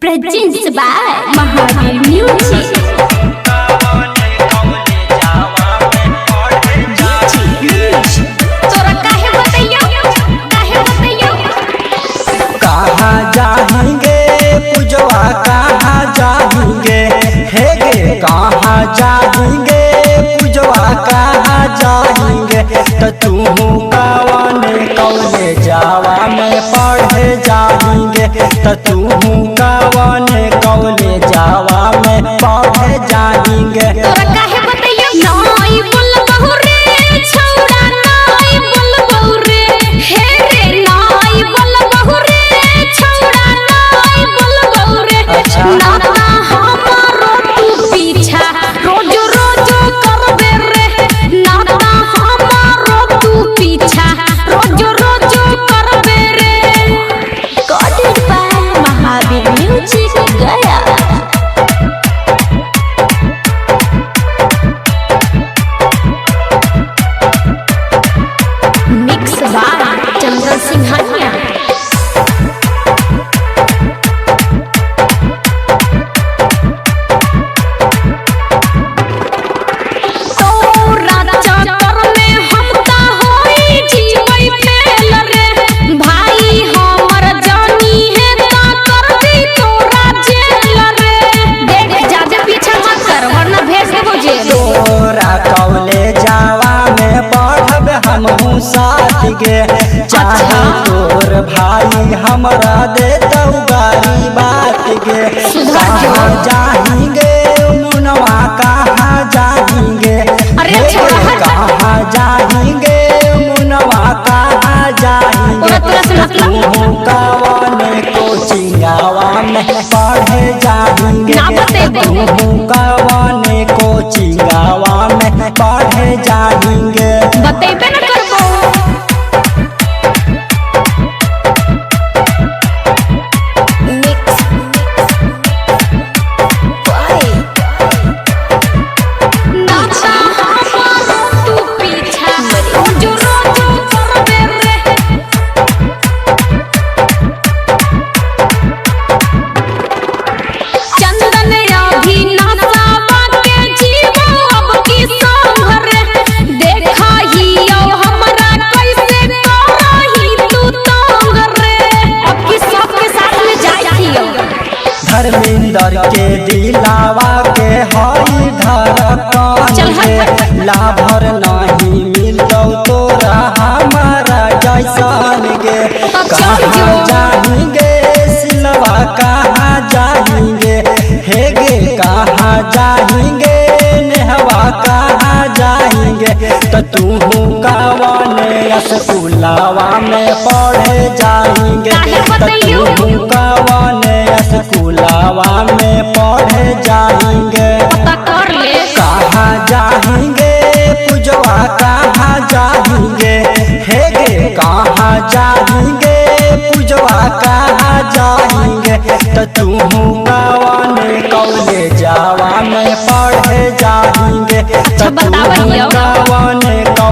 Presents by Mahadev Music. कहाँ जाएंगे पूजवा कहाँ जाएंगे हे गे कहाँ जाएंगे पूजवा कहाँ जाएंगे तो तू कौने जावा में पढ़े जाएंगे तो तू कौने जावा में पढ़े जाएंगे। साथ गे चाहे तोर भाई हमरा दे तो गारी बात गे कहाँ जाएंगे मुनवा कहाँ जाएंगे कहाँ जाएंगे मुनवा कहाँ जाएंगे तू कौने कोचिंगवा में पढ़े जाएंगे तू कौने कोचिंगवा में पढ़े जाएंगे। धर्मेंद्र के दिलावा के हई धड़कन के लाभर नहीं मिलतो तोरा हमारा जैसन गे कहाँ जाएंगे सिलवा कहाँ जाएंगे हे गे कहाँ जाएंगे नेहवा कहाँ जाएंगे तो तू कौने स्कूलवा में पढ़े जाएंगे तो तू कौने स्कूलवा में पढ़े जाएंगे। कहाँ जाएंगे पूजवा कहाँ जाएंगे हे गे कहाँ जाएंगे पूजवा कहाँ जाएंगे तो तू कौने जावा में पढ़े जाएंगे तो तू